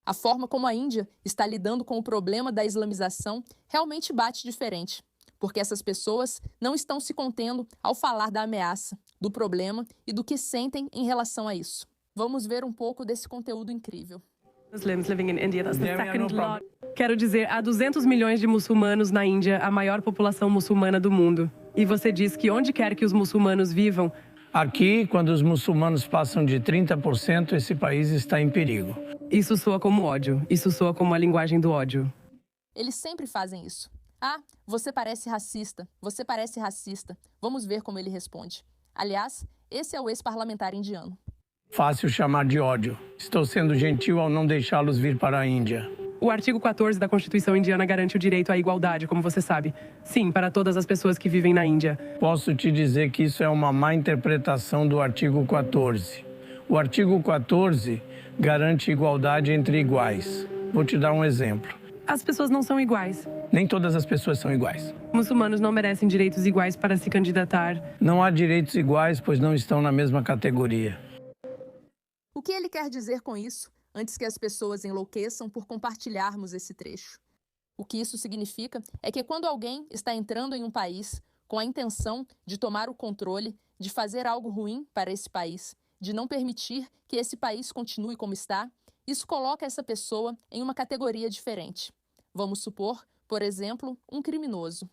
A forma como a Índia está lidando com o problema da islamização realmente bate diferente, porque essas pessoas não estão se contendo ao falar da ameaça, do problema e do que sentem em relação a isso. Vamos ver um pouco desse conteúdo incrível. Muslims living in India. That's the second lot. Quero dizer, há 200 milhões de muçulmanos na Índia, a maior população muçulmana do mundo. E você diz que onde quer que os muçulmanos vivam... Aqui, quando os muçulmanos passam de 30%, esse país está em perigo. Isso soa como ódio. Isso soa como a linguagem do ódio. Eles sempre fazem isso. Ah, você parece racista. Você parece racista. Vamos ver como ele responde. Aliás, esse é o ex-parlamentar indiano. Fácil chamar de ódio. Estou sendo gentil ao não deixá-los vir para a Índia. O artigo 14 da Constituição indiana garante o direito à igualdade, como você sabe. Sim, para todas as pessoas que vivem na Índia. Posso te dizer que isso é uma má interpretação do artigo 14. O artigo 14 garante igualdade entre iguais. Vou te dar um exemplo. As pessoas não são iguais. Nem todas as pessoas são iguais. Muçulmanos não merecem direitos iguais para se candidatar. Não há direitos iguais, pois não estão na mesma categoria. O que ele quer dizer com isso, antes que as pessoas enlouqueçam por compartilharmos esse trecho? O que isso significa é que quando alguém está entrando em um país com a intenção de tomar o controle, de fazer algo ruim para esse país, de não permitir que esse país continue como está, isso coloca essa pessoa em uma categoria diferente. Vamos supor, por exemplo, um criminoso.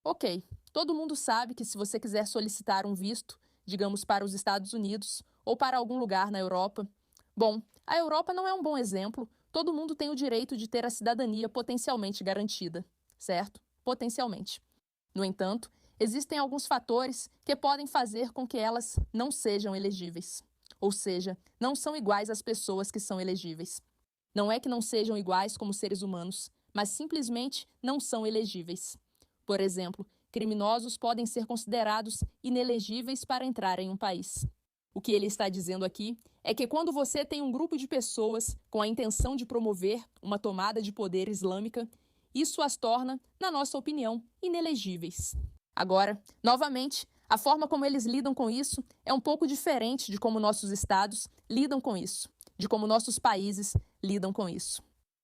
Ok, todo mundo sabe que se você quiser solicitar um visto, digamos para os Estados Unidos ou para algum lugar na Europa, bom, a Europa não é um bom exemplo. Todo mundo tem o direito de ter a cidadania potencialmente garantida, certo? Potencialmente. No entanto, existem alguns fatores que podem fazer com que elas não sejam elegíveis. Ou seja, não são iguais às pessoas que são elegíveis. Não é que não sejam iguais como seres humanos, mas simplesmente não são elegíveis. Por exemplo, criminosos podem ser considerados inelegíveis para entrar em um país. O que ele está dizendo aqui é que quando você tem um grupo de pessoas com a intenção de promover uma tomada de poder islâmica, isso as torna, na nossa opinião, inelegíveis. Agora, novamente, a forma como eles lidam com isso é um pouco diferente de como nossos estados lidam com isso, de como nossos países lidam com isso.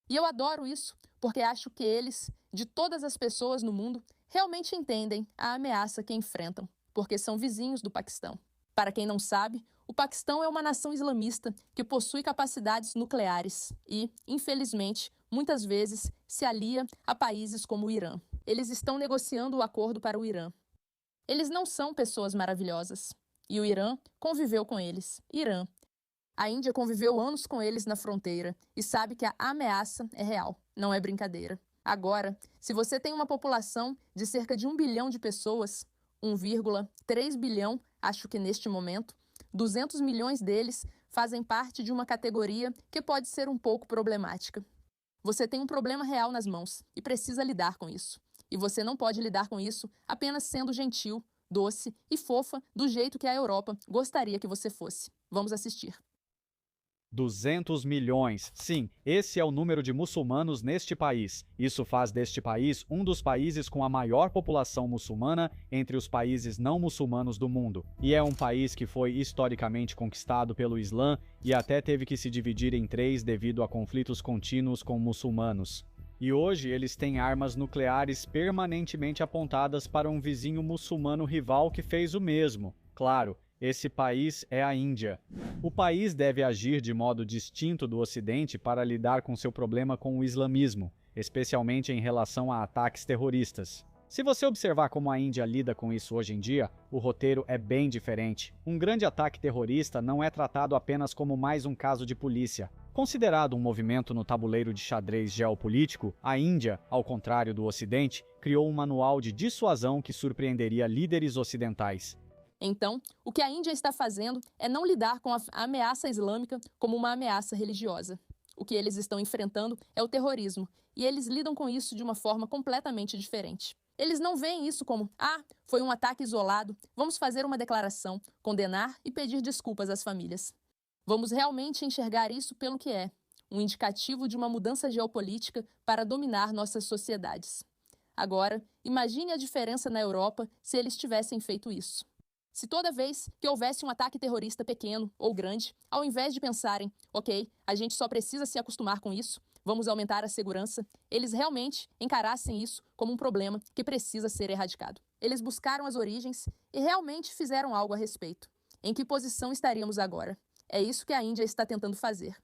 E eu adoro isso, porque acho que eles, de todas as pessoas no mundo, realmente entendem a ameaça que enfrentam, porque são vizinhos do Paquistão. Para quem não sabe, o Paquistão é uma nação islamista que possui capacidades nucleares e, infelizmente, muitas vezes se alia a países como o Irã. Eles estão negociando o acordo para o Irã. Eles não são pessoas maravilhosas. E o Irã conviveu com eles. Irã. A Índia conviveu anos com eles na fronteira e sabe que a ameaça é real, não é brincadeira. Agora, se você tem uma população de cerca de 1 bilhão de pessoas, 1,3 bilhão, acho que neste momento, 200 milhões deles fazem parte de uma categoria que pode ser um pouco problemática. Você tem um problema real nas mãos e precisa lidar com isso. E você não pode lidar com isso apenas sendo gentil, doce e fofa do jeito que a Europa gostaria que você fosse. Vamos assistir. 200 milhões. Sim, esse é o número de muçulmanos neste país. Isso faz deste país um dos países com a maior população muçulmana entre os países não muçulmanos do mundo. E é um país que foi historicamente conquistado pelo Islã e até teve que se dividir em 3 devido a conflitos contínuos com muçulmanos. E hoje eles têm armas nucleares permanentemente apontadas para um vizinho muçulmano rival que fez o mesmo. Claro, esse país é a Índia. O país deve agir de modo distinto do Ocidente para lidar com seu problema com o islamismo, especialmente em relação a ataques terroristas. Se você observar como a Índia lida com isso hoje em dia, o roteiro é bem diferente. Um grande ataque terrorista não é tratado apenas como mais um caso de polícia. Considerado um movimento no tabuleiro de xadrez geopolítico, a Índia, ao contrário do Ocidente, criou um manual de dissuasão que surpreenderia líderes ocidentais. Então, o que a Índia está fazendo é não lidar com a ameaça islâmica como uma ameaça religiosa. O que eles estão enfrentando é o terrorismo, e eles lidam com isso de uma forma completamente diferente. Eles não veem isso como, foi um ataque isolado, vamos fazer uma declaração, condenar e pedir desculpas às famílias. Vamos realmente enxergar isso pelo que é, um indicativo de uma mudança geopolítica para dominar nossas sociedades. Agora, imagine a diferença na Europa se eles tivessem feito isso. Se toda vez que houvesse um ataque terrorista pequeno ou grande, ao invés de pensarem, ok, a gente só precisa se acostumar com isso, vamos aumentar a segurança, eles realmente encarassem isso como um problema que precisa ser erradicado. Eles buscaram as origens e realmente fizeram algo a respeito. Em que posição estaríamos agora? É isso que a Índia está tentando fazer.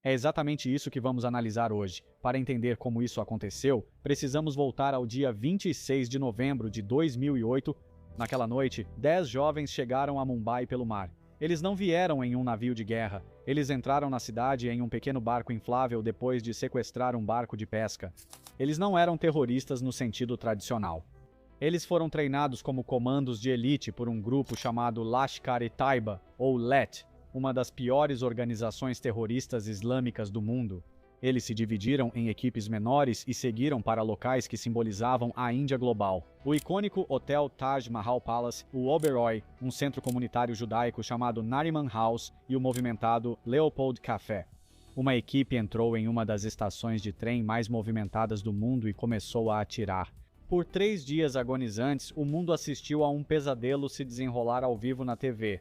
É exatamente isso que vamos analisar hoje. Para entender como isso aconteceu, precisamos voltar ao dia 26 de novembro de 2008. Naquela noite, 10 jovens chegaram a Mumbai pelo mar. Eles não vieram em um navio de guerra. Eles entraram na cidade em um pequeno barco inflável depois de sequestrar um barco de pesca. Eles não eram terroristas no sentido tradicional. Eles foram treinados como comandos de elite por um grupo chamado Lashkar-e-Taiba, ou LET, uma das piores organizações terroristas islâmicas do mundo. Eles se dividiram em equipes menores e seguiram para locais que simbolizavam a Índia global. O icônico Hotel Taj Mahal Palace, o Oberoi, um centro comunitário judaico chamado Nariman House e o movimentado Leopold Café. Uma equipe entrou em uma das estações de trem mais movimentadas do mundo e começou a atirar. Por 3 dias agonizantes, o mundo assistiu a um pesadelo se desenrolar ao vivo na TV.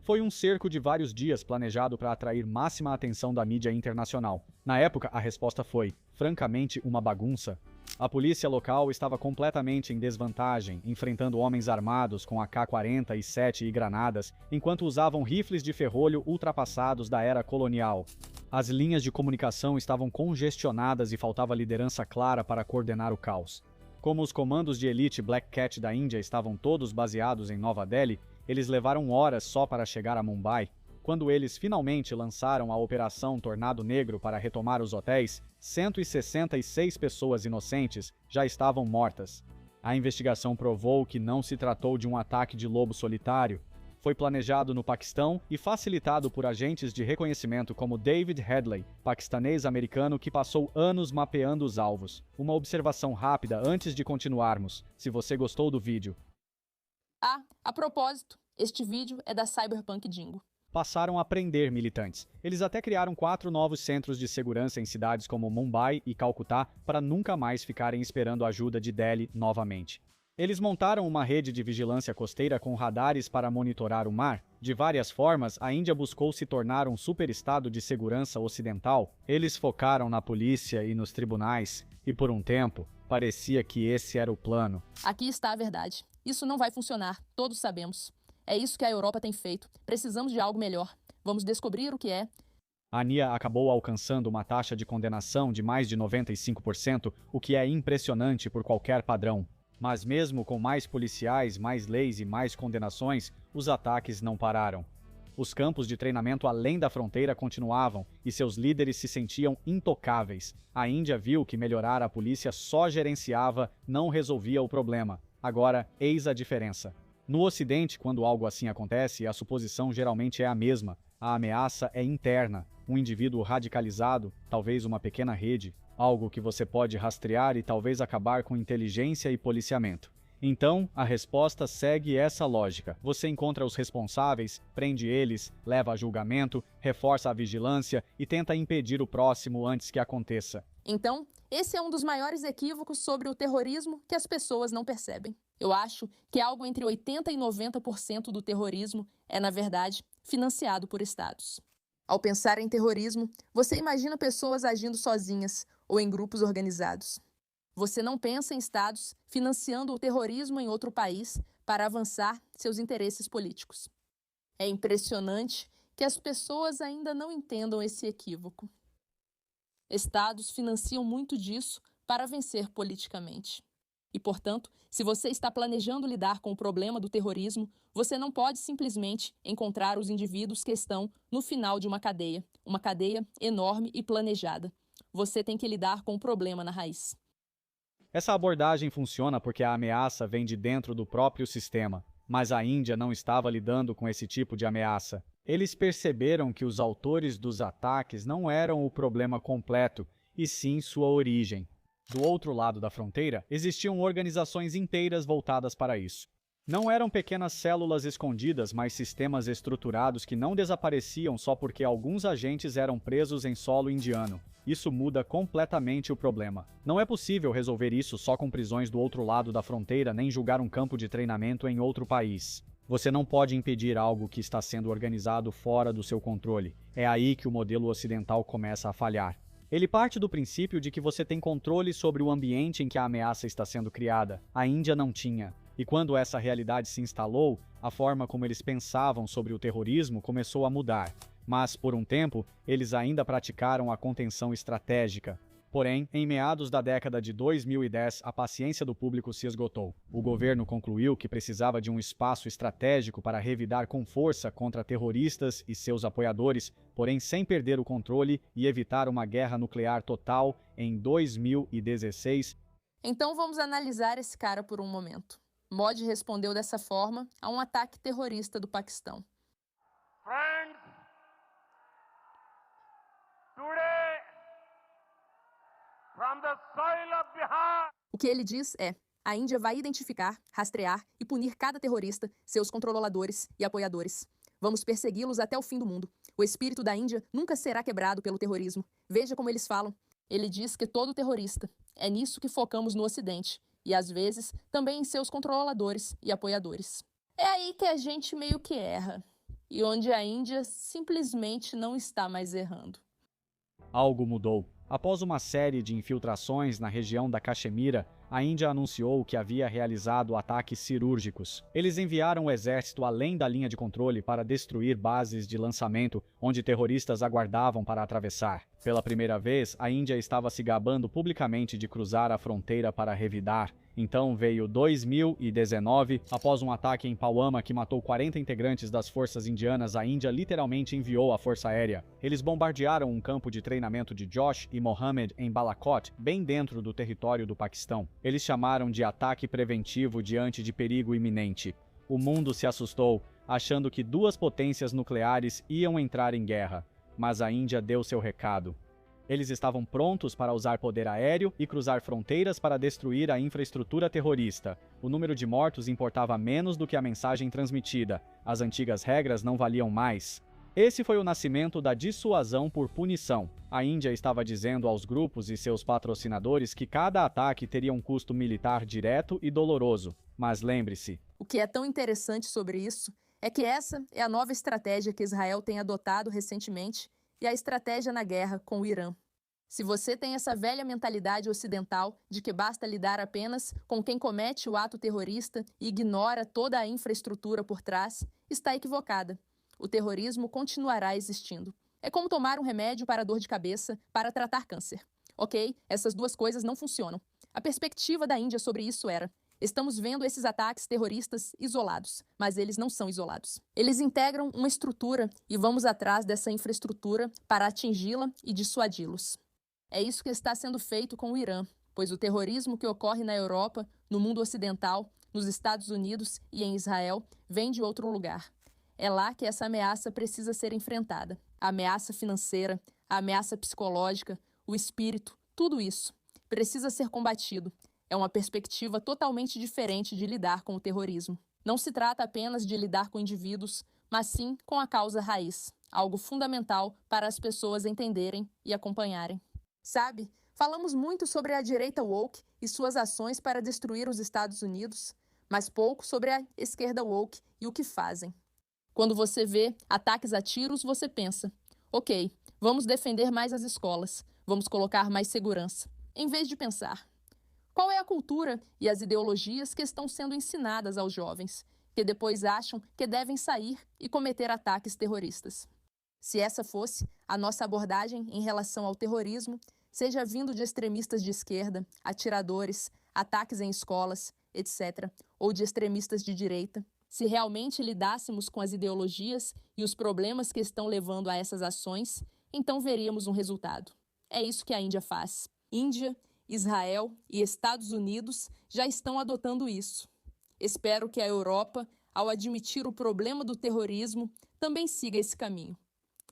Foi um cerco de vários dias planejado para atrair máxima atenção da mídia internacional. Na época, a resposta foi, francamente, uma bagunça. A polícia local estava completamente em desvantagem, enfrentando homens armados com AK-47 e granadas, enquanto usavam rifles de ferrolho ultrapassados da era colonial. As linhas de comunicação estavam congestionadas e faltava liderança clara para coordenar o caos. Como os comandos de elite Black Cat da Índia estavam todos baseados em Nova Delhi, eles levaram horas só para chegar a Mumbai. Quando eles finalmente lançaram a Operação Tornado Negro para retomar os hotéis, 166 pessoas inocentes já estavam mortas. A investigação provou que não se tratou de um ataque de lobo solitário. Foi planejado no Paquistão e facilitado por agentes de reconhecimento como David Headley, paquistanês-americano que passou anos mapeando os alvos. Uma observação rápida antes de continuarmos. Se você gostou do vídeo, a propósito, este vídeo é da Cyberpunk Dingo. Passaram a prender militantes. Eles até criaram 4 novos centros de segurança em cidades como Mumbai e Calcutá para nunca mais ficarem esperando a ajuda de Delhi novamente. Eles montaram uma rede de vigilância costeira com radares para monitorar o mar. De várias formas, a Índia buscou se tornar um superestado de segurança ocidental. Eles focaram na polícia e nos tribunais, e por um tempo, parecia que esse era o plano. Aqui está a verdade. Isso não vai funcionar, todos sabemos. É isso que a Europa tem feito. Precisamos de algo melhor. Vamos descobrir o que é. A NIA acabou alcançando uma taxa de condenação de mais de 95%, o que é impressionante por qualquer padrão. Mas mesmo com mais policiais, mais leis e mais condenações, os ataques não pararam. Os campos de treinamento além da fronteira continuavam e seus líderes se sentiam intocáveis. A Índia viu que melhorar a polícia só gerenciava, não resolvia o problema. Agora, eis a diferença. No Ocidente, quando algo assim acontece, a suposição geralmente é a mesma. A ameaça é interna. Um indivíduo radicalizado, talvez uma pequena rede, algo que você pode rastrear e talvez acabar com inteligência e policiamento. Então, a resposta segue essa lógica. Você encontra os responsáveis, prende eles, leva a julgamento, reforça a vigilância e tenta impedir o próximo antes que aconteça. Então, esse é um dos maiores equívocos sobre o terrorismo que as pessoas não percebem. Eu acho que algo entre 80% e 90% do terrorismo é, na verdade, financiado por estados. Ao pensar em terrorismo, você imagina pessoas agindo sozinhas ou em grupos organizados. Você não pensa em estados financiando o terrorismo em outro país para avançar seus interesses políticos. É impressionante que as pessoas ainda não entendam esse equívoco. Estados financiam muito disso para vencer politicamente. E, portanto, se você está planejando lidar com o problema do terrorismo, você não pode simplesmente encontrar os indivíduos que estão no final de uma cadeia enorme e planejada. Você tem que lidar com o problema na raiz. Essa abordagem funciona porque a ameaça vem de dentro do próprio sistema. Mas a Índia não estava lidando com esse tipo de ameaça. Eles perceberam que os autores dos ataques não eram o problema completo, e sim sua origem. Do outro lado da fronteira, existiam organizações inteiras voltadas para isso. Não eram pequenas células escondidas, mas sistemas estruturados que não desapareciam só porque alguns agentes eram presos em solo indiano. Isso muda completamente o problema. Não é possível resolver isso só com prisões do outro lado da fronteira nem julgar um campo de treinamento em outro país. Você não pode impedir algo que está sendo organizado fora do seu controle. É aí que o modelo ocidental começa a falhar. Ele parte do princípio de que você tem controle sobre o ambiente em que a ameaça está sendo criada. A Índia não tinha. E quando essa realidade se instalou, a forma como eles pensavam sobre o terrorismo começou a mudar. Mas, por um tempo, eles ainda praticaram a contenção estratégica. Porém, em meados da década de 2010, a paciência do público se esgotou. O governo concluiu que precisava de um espaço estratégico para revidar com força contra terroristas e seus apoiadores, porém sem perder o controle e evitar uma guerra nuclear total em 2016. Então vamos analisar esse cara por um momento. Modi respondeu dessa forma a um ataque terrorista do Paquistão. Friends, today, from the soil of Bihar, o que ele diz é: a Índia vai identificar, rastrear e punir cada terrorista, seus controladores e apoiadores. Vamos persegui-los até o fim do mundo. O espírito da Índia nunca será quebrado pelo terrorismo. Veja como eles falam. Ele diz que todo terrorista. É nisso que focamos no Ocidente. E, às vezes, também em seus controladores e apoiadores. É aí que a gente meio que erra. E onde a Índia simplesmente não está mais errando. Algo mudou. Após uma série de infiltrações na região da Caxemira, a Índia anunciou que havia realizado ataques cirúrgicos. Eles enviaram o exército além da linha de controle para destruir bases de lançamento onde terroristas aguardavam para atravessar. Pela primeira vez, a Índia estava se gabando publicamente de cruzar a fronteira para revidar. Então veio 2019, após um ataque em Pulwama que matou 40 integrantes das forças indianas, a Índia literalmente enviou a força aérea. Eles bombardearam um campo de treinamento de Josh e Mohammed em Balakot, bem dentro do território do Paquistão. Eles chamaram de ataque preventivo diante de perigo iminente. O mundo se assustou, achando que duas potências nucleares iam entrar em guerra. Mas a Índia deu seu recado. Eles estavam prontos para usar poder aéreo e cruzar fronteiras para destruir a infraestrutura terrorista. O número de mortos importava menos do que a mensagem transmitida. As antigas regras não valiam mais. Esse foi o nascimento da dissuasão por punição. A Índia estava dizendo aos grupos e seus patrocinadores que cada ataque teria um custo militar direto e doloroso. Mas lembre-se. O que é tão interessante sobre isso é que essa é a nova estratégia que Israel tem adotado recentemente e a estratégia na guerra com o Irã. Se você tem essa velha mentalidade ocidental de que basta lidar apenas com quem comete o ato terrorista e ignora toda a infraestrutura por trás, está equivocada. O terrorismo continuará existindo. É como tomar um remédio para dor de cabeça para tratar câncer. Ok, essas duas coisas não funcionam. A perspectiva da Índia sobre isso era: estamos vendo esses ataques terroristas isolados, mas eles não são isolados. Eles integram uma estrutura e vamos atrás dessa infraestrutura para atingi-la e dissuadi-los. É isso que está sendo feito com o Irã, pois o terrorismo que ocorre na Europa, no mundo ocidental, nos Estados Unidos e em Israel vem de outro lugar. É lá que essa ameaça precisa ser enfrentada. A ameaça financeira, a ameaça psicológica, o espírito, tudo isso precisa ser combatido. É uma perspectiva totalmente diferente de lidar com o terrorismo. Não se trata apenas de lidar com indivíduos, mas sim com a causa raiz, algo fundamental para as pessoas entenderem e acompanharem. Sabe, falamos muito sobre a direita woke e suas ações para destruir os Estados Unidos, mas pouco sobre a esquerda woke e o que fazem. Quando você vê ataques a tiros, você pensa: ok, vamos defender mais as escolas, vamos colocar mais segurança, em vez de pensar: qual é a cultura e as ideologias que estão sendo ensinadas aos jovens, que depois acham que devem sair e cometer ataques terroristas? Se essa fosse a nossa abordagem em relação ao terrorismo, seja vindo de extremistas de esquerda, atiradores, ataques em escolas, etc., ou de extremistas de direita, se realmente lidássemos com as ideologias e os problemas que estão levando a essas ações, então veríamos um resultado. É isso que a Índia faz. Índia, Israel e Estados Unidos já estão adotando isso. Espero que a Europa, ao admitir o problema do terrorismo, também siga esse caminho.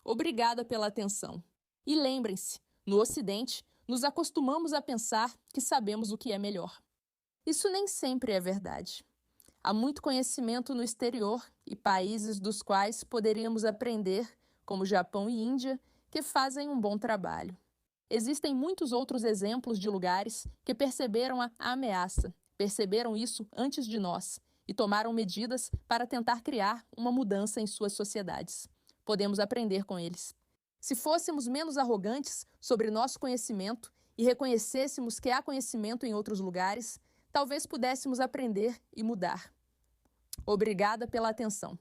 Obrigada pela atenção. E lembrem-se, no Ocidente, nos acostumamos a pensar que sabemos o que é melhor. Isso nem sempre é verdade. Há muito conhecimento no exterior e países dos quais poderíamos aprender, como Japão e Índia, que fazem um bom trabalho. Existem muitos outros exemplos de lugares que perceberam a ameaça, perceberam isso antes de nós e tomaram medidas para tentar criar uma mudança em suas sociedades. Podemos aprender com eles. Se fôssemos menos arrogantes sobre nosso conhecimento e reconhecêssemos que há conhecimento em outros lugares, talvez pudéssemos aprender e mudar. Obrigada pela atenção.